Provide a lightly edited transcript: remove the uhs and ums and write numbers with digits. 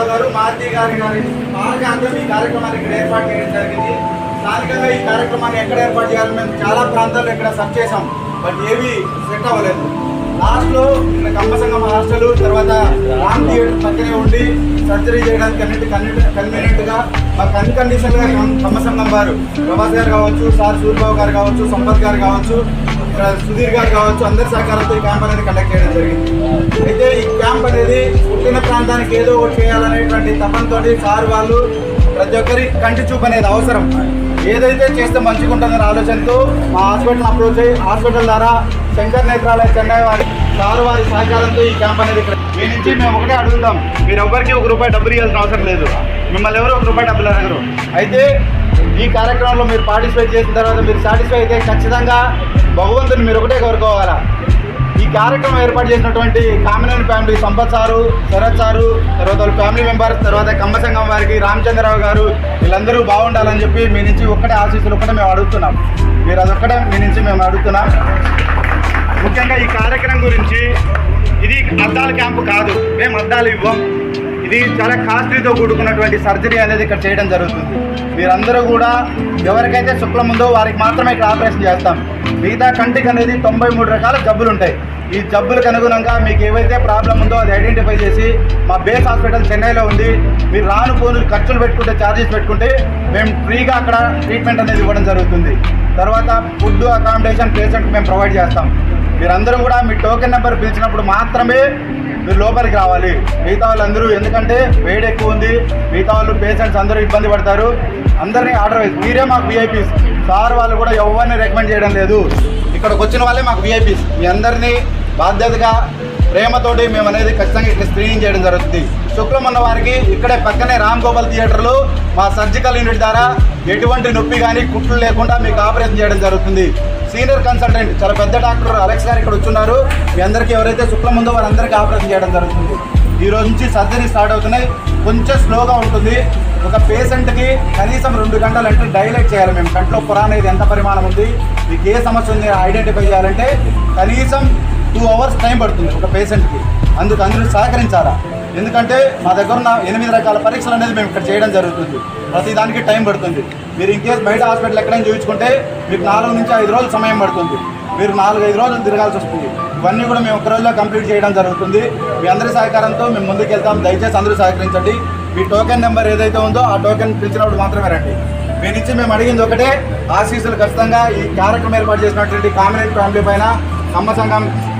రావు గారు మారుతి గారి మార్గాంతం ఈ కార్యక్రమాన్ని ఇక్కడ ఏర్పాటు చేయడం జరిగింది. స్థానికంగా ఈ కార్యక్రమాన్ని ఎక్కడ ఏర్పాటు చేయాలని మేము చాలా ప్రాంతాల్లో ఇక్కడ సెర్చ్ చేసాం, బట్ ఏవి సెట్ అవ్వలేదు. లాస్ట్లో ఇక్కడ కమ్మసంగం హాస్టల్ తర్వాత రామ్ థియేటర్ పక్కనే ఉండి సర్జరీ చేయడానికి కన్వీనియంట్గా మాకు అన్కండిషన్గా కమ్మసంగం వారు ప్రభాస్ గారు కావచ్చు, సార్ సూర్యబాబు గారు కావచ్చు, సంపత్ గారు కావచ్చు, సుధీర్ గారు కావచ్చు, అందరి సహకారంతో ఈ క్యాంప్ అనేది కండక్ట్ చేయడం జరిగింది. అయితే ఈ క్యాంప్ అనేది పుట్టిన ప్రాంతానికి ఏదో ఒకటి చేయాలనేటువంటి తపంతో సార్ వాళ్ళు ప్రతి ఒక్కరి కంటి చూపు అనేది అవసరం, ఏదైతే చేస్తే మంచిగా ఉంటుందనే ఆలోచనతో మా హాస్పిటల్ అప్రోచ్ అయ్యి హాస్పిటల్ ద్వారా శంకర్ నేత్రాలయ చెన్నై వారి సహకారంతో ఈ క్యాంప్ అనేది ఇక్కడ మీ నుంచి మేము ఒకటే అడుగుతాం, మీరు ఎవరికి ₹1 డబ్బులు ఇవ్వాల్సిన అవసరం లేదు, మిమ్మల్ని ఎవరు ₹1 డబ్బులు అడగరు. అయితే ఈ కార్యక్రమంలో మీరు పార్టిసిపేట్ చేసిన తర్వాత మీరు సాటిస్ఫై అయితే ఖచ్చితంగా భగవంతుని మీరు ఒకటే కోరుకోవాలా. ఈ కార్యక్రమం ఏర్పాటు చేసినటువంటి Kamineni family, Sampath sir, Sharath sir, తర్వాత వాళ్ళ ఫ్యామిలీ మెంబర్స్, తర్వాత కమ్మసంగం వారికి రామచంద్రరావు గారు, వీళ్ళందరూ బాగుండాలని చెప్పి మీ నుంచి ఒక్కటే ఆశీస్సులు ఒక్కటే మేము అడుగుతున్నాం. మీరు అదొక్కటే మీ నుంచి మేము అడుగుతున్నాం. ముఖ్యంగా ఈ కార్యక్రమం గురించి, ఇది అద్దాల క్యాంపు కాదు, మేము అద్దాలు ఇవ్వం. ఇది చాలా కాస్ట్లీతో కూడుకున్నటువంటి సర్జరీ అనేది ఇక్కడ చేయడం జరుగుతుంది. మీరందరూ కూడా ఎవరికైతే శుక్లం ఉందో వారికి మాత్రమే ఇక్కడ ఆపరేషన్ చేస్తాం. మిగతా కంటికి అనేది 93 రకాల జబ్బులు ఉంటాయి. ఈ జబ్బులకు అనుగుణంగా మీకు ఏవైతే ప్రాబ్లం ఉందో అది ఐడెంటిఫై చేసి మా బేస్ హాస్పిటల్ చెన్నైలో ఉంది. మీరు రాను పోను ఖర్చులు పెట్టుకుంటే, ఛార్జెస్ పెట్టుకుంటే మేము ఫ్రీగా అక్కడ ట్రీట్మెంట్ అనేది ఇవ్వడం జరుగుతుంది. తర్వాత ఫుడ్, అకామిడేషన్ పేషెంట్కి మేము ప్రొవైడ్ చేస్తాం. మీరందరూ కూడా మీ టోకెన్ నెంబర్ పిలిచినప్పుడు మాత్రమే మీరు లోపలికి రావాలి. మిగతా వాళ్ళందరూ, ఎందుకంటే వేడి ఎక్కువ ఉంది, మిగతా వాళ్ళు పేషెంట్స్ అందరూ ఇబ్బంది పడతారు. అందరినీ ఆర్డర్ వేసి మీరే మాకు విఐపీస్. సార్ వాళ్ళు కూడా ఎవరిని రికమెండ్ చేయడం లేదు, ఇక్కడికి వచ్చిన వాళ్ళే మాకు విఐపీస్. మీ అందరినీ బాధ్యతగా ప్రేమతోటి మేము అనేది ఖచ్చితంగా ఇక్కడ స్క్రీనింగ్ చేయడం జరుగుతుంది. శుక్లం ఉన్న వారికి ఇక్కడే పక్కనే రామ్ గోపాల్ థియేటర్లో మా సర్జికల్ యూనిట్ ద్వారా ఎటువంటి నొప్పి కానీ కుట్లు లేకుండా మీకు ఆపరేషన్ చేయడం జరుగుతుంది. సీనియర్ కన్సల్టెంట్ చాలా పెద్ద డాక్టర్ అలెక్స్ గారు ఇక్కడ వచ్చున్నారు. మీ అందరికీ ఎవరైతే శుక్లం ఉందో వారందరికీ ఆపరేషన్ చేయడం జరుగుతుంది. ఈ రోజు నుంచి సర్జరీ స్టార్ట్ అవుతున్నాయి. కొంచెం స్లోగా ఉంటుంది. ఒక పేషెంట్కి కనీసం 2 గంటలు అంటే డైలైట్ చేయాలి. మేము కంట్లో పొర అనేది ఎంత పరిమాణం ఉంది, మీకు ఏ సమస్య ఉంది ఐడెంటిఫై చేయాలంటే కనీసం 2 అవర్స్ టైం పడుతుంది ఒక పేషెంట్కి. అందుకు అందరూ సహకరించాలా. ఎందుకంటే మా దగ్గర ఉన్న 8 రకాల పరీక్షలు అనేది మేము ఇక్కడ చేయడం జరుగుతుంది. ప్రతిదానికి టైం పడుతుంది. మీరు ఇంకేస్ బయట హాస్పిటల్ ఎక్కడైనా చూపించుకుంటే మీకు 4 నుంచి 5 రోజులు సమయం పడుతుంది. మీరు 4-5 రోజులు తిరగాల్సి వస్తుంది. ఇవన్నీ కూడా మేము 1 రోజులో కంప్లీట్ చేయడం జరుగుతుంది. మీ అందరి సహకారంతో మేము ముందుకు వెళ్తాం. దయచేసి అందరూ సహకరించండి. మీ టోకెన్ నెంబర్ ఏదైతే ఉందో ఆ టోకెన్ పిలిచినప్పుడు మాత్రమే రండి. మీ నుంచి మేము అడిగింది ఒకటే, ఆశీస్సులు ఖచ్చితంగా ఈ కార్యక్రమం ఏర్పాటు చేసినటువంటి కామినేని ఫ్యామిలీ పైన, కమ్మసంగం